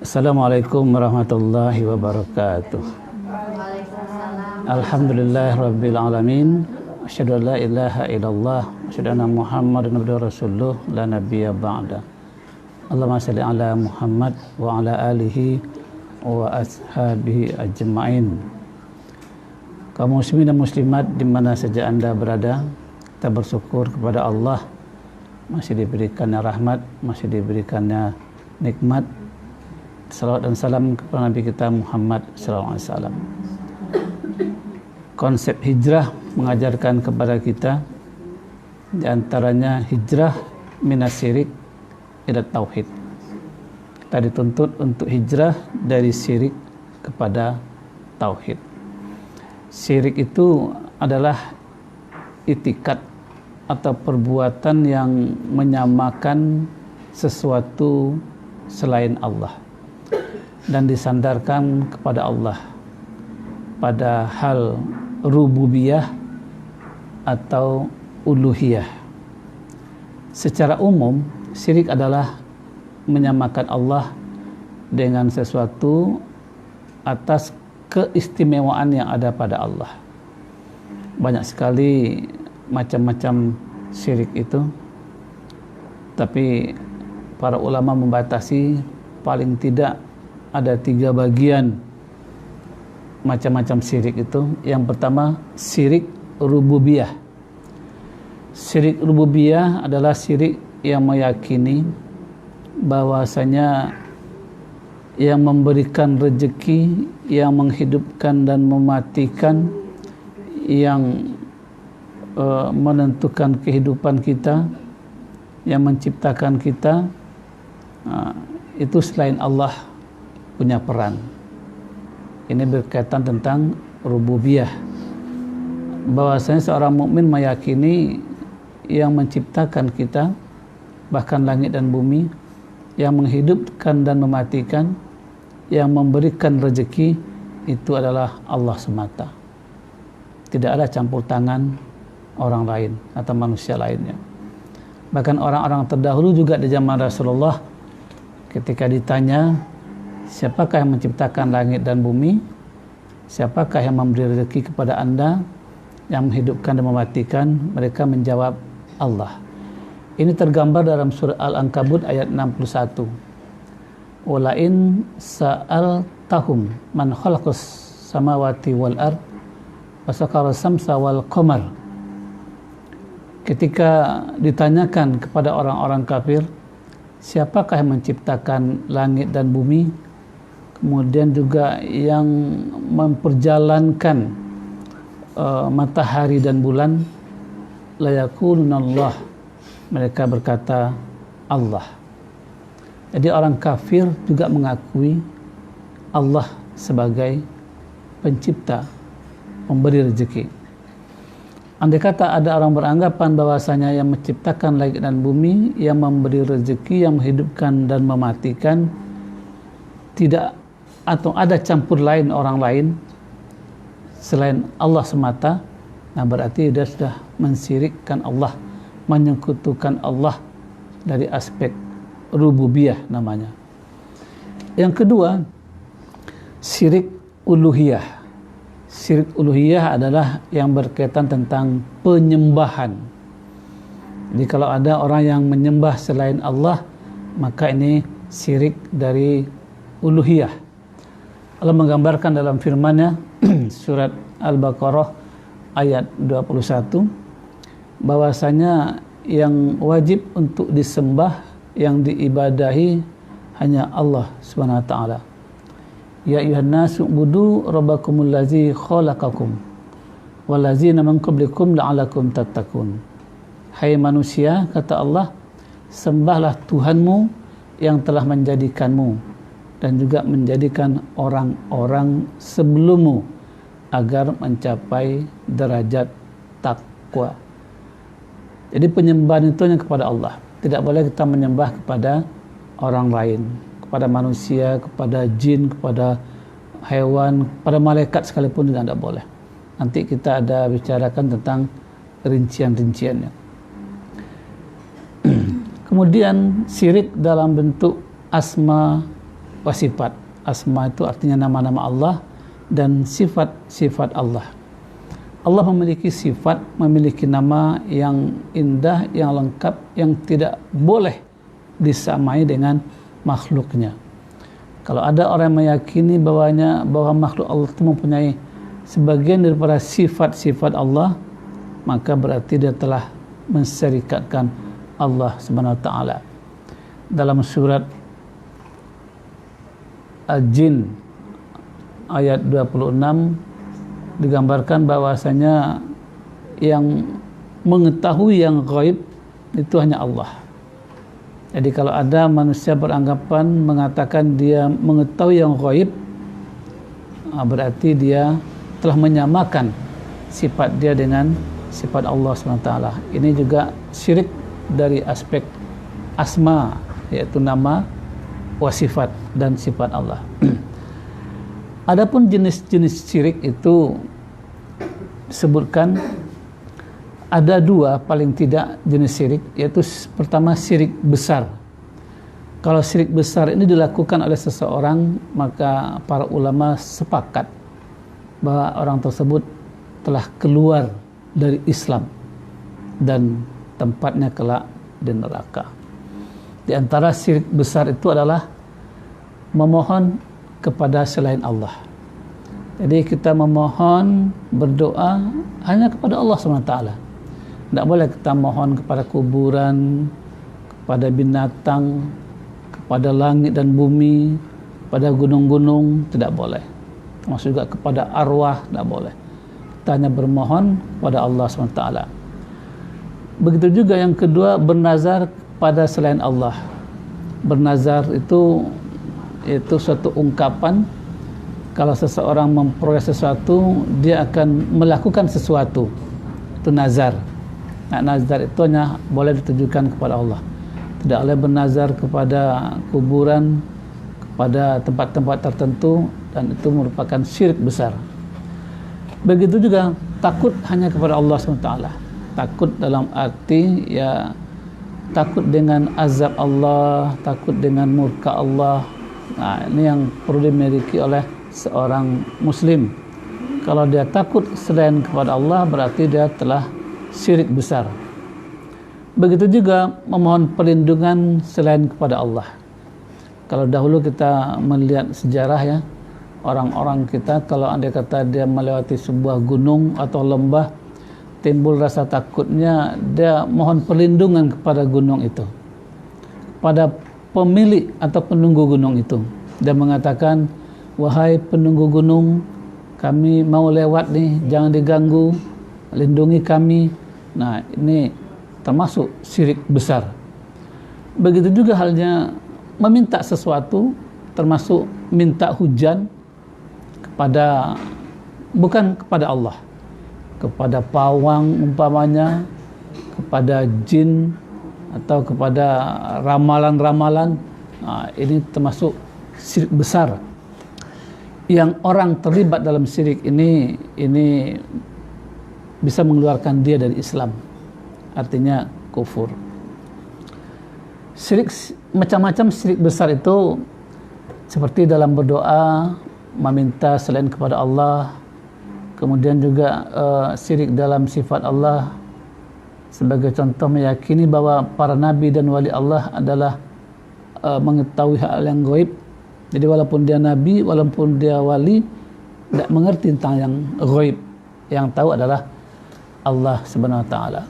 Assalamualaikum warahmatullahi wabarakatuh. Alhamdulillah rabbil alamin. Asyhadu an la ilaha illallah, asyhadu anna Muhammadan abduhu rasuluh la nabiyya ba'da. Allahumma shalli ala Muhammad wa ala alihi wa ashabihi ajma'in. Kaum muslimin dan muslimat di mana saja Anda berada, kita bersyukur kepada Allah masih diberikannya rahmat, masih diberikannya nikmat. Salawat dan salam kepada Nabi kita Muhammad SAW. Konsep hijrah mengajarkan kepada kita di antaranya hijrah minas syirik ila tauhid. Kita dituntut untuk hijrah dari syirik kepada tauhid. Syirik itu adalah itikad atau perbuatan yang menyamakan sesuatu selain Allah dan disandarkan kepada Allah pada hal rububiyah atau uluhiyah. Secara umum, syirik adalah menyamakan Allah dengan sesuatu atas keistimewaan yang ada pada Allah. Banyak sekali macam-macam syirik itu, tapi para ulama membatasi paling tidak ada 3 bagian macam-macam syirik itu. Yang pertama, syirik rububiyah. Syirik rububiyah adalah syirik yang meyakini bahwasanya yang memberikan rezeki, yang menghidupkan dan mematikan, yang menentukan kehidupan kita, yang menciptakan kita, itu selain Allah punya peran. Ini berkaitan tentang rububiyah. Bahwasanya seorang mukmin meyakini yang menciptakan kita, bahkan langit dan bumi, yang menghidupkan dan mematikan, yang memberikan rezeki, itu adalah Allah semata. Tidak ada campur tangan orang lain atau manusia lainnya. Bahkan orang-orang terdahulu juga di zaman Rasulullah, ketika ditanya, siapakah yang menciptakan langit dan bumi? Siapakah yang memberi rezeki kepada anda? Yang menghidupkan dan mematikan? Mereka menjawab, Allah. Ini tergambar dalam surah Al-Ankabut ayat 61. Walain sa'altahum man khalaqas samawati wal ard wa sakhara samsa wal qamar. Ketika ditanyakan kepada orang-orang kafir, siapakah yang menciptakan langit dan bumi, kemudian juga yang memperjalankan matahari dan bulan, la yaqulunallah, mereka berkata Allah. Jadi orang kafir juga mengakui Allah sebagai pencipta, pemberi rezeki. Andai kata ada orang beranggapan bahwasanya yang menciptakan langit dan bumi, yang memberi rezeki, yang menghidupkan dan mematikan, tidak atau ada campur lain orang lain selain Allah semata, nah berarti dia sudah mensyirikkan Allah, menyekutukan Allah dari aspek rububiyah namanya. Yang kedua, syirik uluhiyah. Syirik uluhiyah adalah yang berkaitan tentang penyembahan. Jadi kalau ada orang yang menyembah selain Allah, maka ini syirik dari uluhiyah. Allah menggambarkan dalam firman-Nya surat Al-Baqarah ayat 21 bahwasanya yang wajib untuk disembah, yang diibadahi hanya Allah Subhanahu wa taala. Ya ayyuhan nasu ubudu rabbakumul ladzi khalaqakum wal ladzina min qablikum la'allakum tattaqun. Hai manusia, kata Allah, sembahlah Tuhanmu yang telah menjadikanmu dan juga menjadikan orang-orang sebelummu agar mencapai derajat takwa. Jadi penyembahan itu hanya kepada Allah. Tidak boleh kita menyembah kepada orang lain, kepada manusia, kepada jin, kepada hewan, kepada malaikat sekalipun juga tidak boleh. Nanti kita ada bicarakan tentang rincian-rinciannya. Kemudian syirik dalam bentuk asma wa sifat. Asma itu artinya nama-nama Allah dan sifat-sifat Allah. Allah memiliki sifat, memiliki nama yang indah, yang lengkap, yang tidak boleh disamai dengan makhluknya. Kalau ada orang yang meyakini bahwa makhluk Allah itu mempunyai sebagian daripada sifat-sifat Allah, maka berarti dia telah mensyarikatkan Allah Subhanahu wa taala. Dalam surat Al-Jin ayat 26 digambarkan bahwasanya yang mengetahui yang gaib itu hanya Allah. Jadi kalau ada manusia beranggapan mengatakan dia mengetahui yang gaib, berarti dia telah menyamakan sifat dia dengan sifat Allah SWT. Ini juga syirik dari aspek asma, yaitu nama wa sifat dan sifat Allah. Adapun jenis-jenis syirik itu disebutkan ada dua paling tidak jenis syirik, yaitu pertama syirik besar. Kalau syirik besar ini dilakukan oleh seseorang, maka para ulama sepakat bahwa orang tersebut telah keluar dari Islam dan tempatnya kelak di neraka. Di antara syirik besar itu adalah memohon kepada selain Allah. Jadi kita memohon, berdoa hanya kepada Allah SWT. Tidak boleh kita mohon kepada kuburan, kepada binatang, kepada langit dan bumi, kepada gunung-gunung, tidak boleh. Termasuk juga kepada arwah, tidak boleh. Kita hanya bermohon kepada Allah SWT. Begitu juga yang kedua, bernazar pada selain Allah. Bernazar itu suatu ungkapan kalau seseorang memperoleh sesuatu, dia akan melakukan sesuatu. Itu nazar. Nah, nazar itu hanya boleh ditujukan kepada Allah. Tidak boleh bernazar kepada kuburan, kepada tempat-tempat tertentu, dan itu merupakan syirik besar. Begitu juga takut hanya kepada Allah SWT. Takut dalam arti ya takut dengan azab Allah, takut dengan murka Allah. Nah, ini yang perlu dimiliki oleh seorang muslim. Kalau dia takut selain kepada Allah, berarti dia telah syirik besar. Begitu juga memohon perlindungan selain kepada Allah. Kalau dahulu kita melihat sejarah ya, orang-orang kita kalau andai kata dia melewati sebuah gunung atau lembah, timbul rasa takutnya, dia mohon perlindungan kepada gunung itu, pada pemilik atau penunggu gunung itu. Dia mengatakan, wahai penunggu gunung, kami mau lewat nih, jangan diganggu, lindungi kami. Nah, ini termasuk syirik besar. Begitu juga halnya meminta sesuatu, termasuk minta hujan kepada, bukan kepada Allah, kepada pawang umpamanya, kepada jin, atau kepada ramalan-ramalan. Nah, ini termasuk syirik besar. Yang orang terlibat dalam syirik ini bisa mengeluarkan dia dari Islam. Artinya kufur. Syirik, macam-macam syirik besar itu seperti dalam berdoa, meminta selain kepada Allah. Kemudian juga syirik dalam sifat Allah. Sebagai contoh, meyakini bahwa para nabi dan wali Allah adalah mengetahui hal yang gaib. Jadi walaupun dia nabi, walaupun dia wali, tidak mengerti tentang yang gaib. Yang tahu adalah Allah Subhanahu wa taala.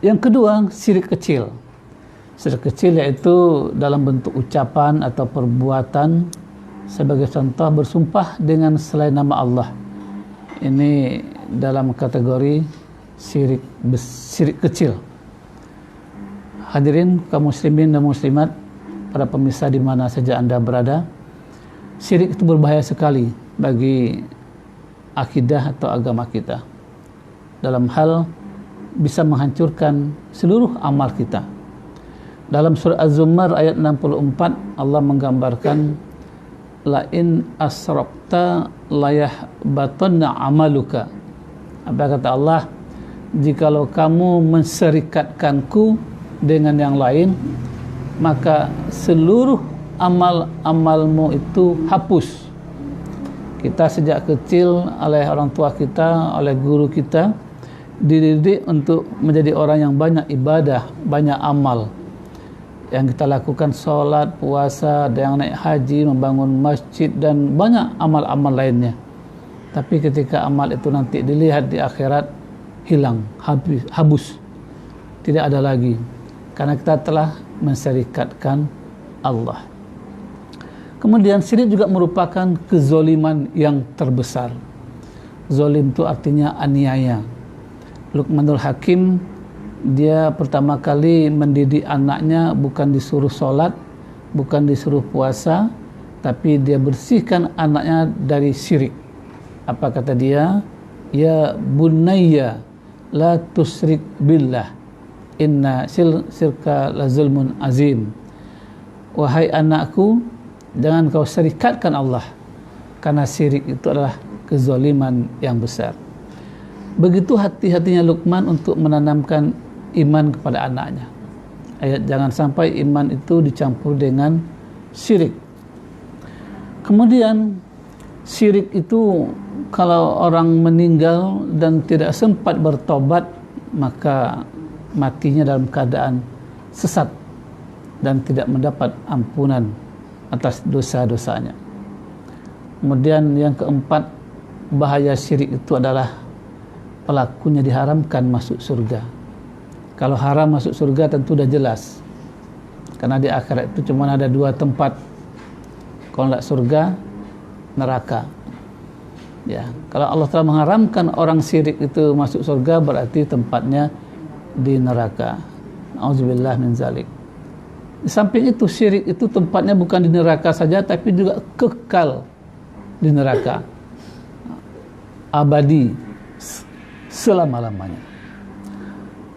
Yang kedua, syirik kecil. Syirik kecil yaitu dalam bentuk ucapan atau perbuatan. Sebagai contoh, bersumpah dengan selain nama Allah. Ini dalam kategori syirik kecil. Hadirin kaum muslimin dan muslimat, para pemirsa di mana saja Anda berada, syirik itu berbahaya sekali bagi akidah atau agama kita. Dalam hal bisa menghancurkan seluruh amal kita. Dalam surah Az-Zumar ayat 64, Allah menggambarkan, la in asraqta layahbatanna amaluka. Apa kata Allah? Jikalau kamu menserikatkanku dengan yang lain, maka seluruh amal-amalmu itu hapus. Kita sejak kecil oleh orang tua kita, oleh guru kita, dididik untuk menjadi orang yang banyak ibadah, banyak amal. Yang kita lakukan solat, puasa, yang naik haji, membangun masjid, dan banyak amal-amal lainnya. Tapi ketika amal itu nanti dilihat di akhirat, hilang, habus, tidak ada lagi. Karena kita telah mensyarikatkan Allah. Kemudian syirik juga merupakan kezoliman yang terbesar. Zolim itu artinya aniaya. Luqmanul Hakim, dia pertama kali mendidik anaknya bukan disuruh sholat, bukan disuruh puasa, tapi dia bersihkan anaknya dari syirik. Apa kata dia? Ya bunayya la tusrik billah, inna syirka la zulmun azim. Wahai anakku, jangan kau syirikatkan Allah, karena syirik itu adalah kezaliman yang besar. Begitu hati-hatinya Luqman untuk menanamkan iman kepada anaknya. Ayat jangan sampai iman itu dicampur dengan syirik. Kemudian syirik itu kalau orang meninggal dan tidak sempat bertobat, maka matinya dalam keadaan sesat dan tidak mendapat ampunan atas dosa-dosanya. Kemudian yang keempat, bahaya syirik itu adalah pelakunya diharamkan masuk surga. Kalau haram masuk surga tentu sudah jelas, karena di akhirat itu cuma ada dua tempat, kalau tidak surga, neraka. Ya, kalau Allah telah mengharamkan orang syirik itu masuk surga, berarti tempatnya di neraka. Auzubillah min zalik. Di samping itu, syirik itu tempatnya bukan di neraka saja, tapi juga kekal di neraka, abadi, selama-lamanya.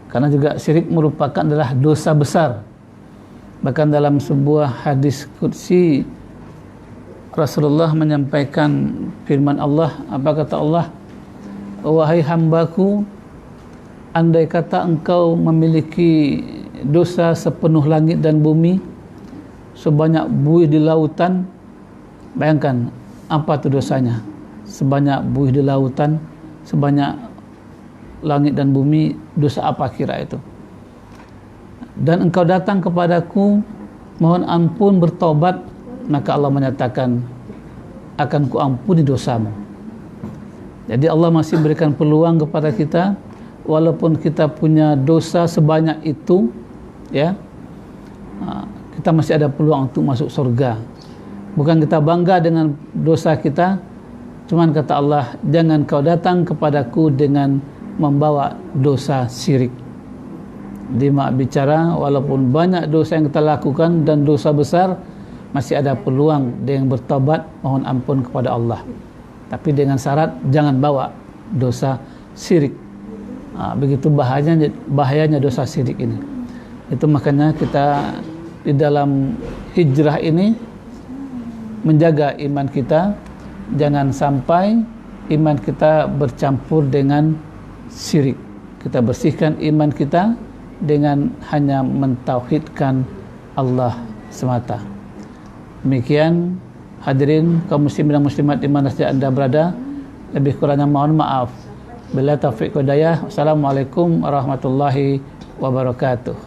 Karena juga syirik merupakan adalah dosa besar. Bahkan dalam sebuah hadis qudsi, Rasulullah menyampaikan firman Allah. Apa kata Allah? Wahai hambaku, andai kata engkau memiliki dosa sepenuh langit dan bumi, sebanyak buih di lautan, bayangkan apa itu dosanya, sebanyak buih di lautan, sebanyak langit dan bumi, dosa apa kira itu? Dan engkau datang kepadaku mohon ampun, bertobat, maka Allah menyatakan akan kuampuni dosamu. Jadi Allah masih berikan peluang kepada kita, walaupun kita punya dosa sebanyak itu, ya, kita masih ada peluang untuk masuk surga. Bukan kita bangga dengan dosa kita, cuman kata Allah, jangan kau datang kepadaku dengan membawa dosa syirik. Dia bicara walaupun banyak dosa yang kita lakukan dan dosa besar, masih ada peluang dengan bertobat, mohon ampun kepada Allah. Tapi dengan syarat jangan bawa dosa syirik. Begitu bahayanya dosa syirik ini. Itu makanya kita di dalam hijrah ini menjaga iman kita, jangan sampai iman kita bercampur dengan syirik. Kita bersihkan iman kita dengan hanya mentauhidkan Allah semata. Demikian hadirin kaum muslimin dan muslimat di mana saja anda berada, lebih kurangnya mohon maaf. Bila taufiq wa hidayah. Wassalamualaikum warahmatullahi wabarakatuh.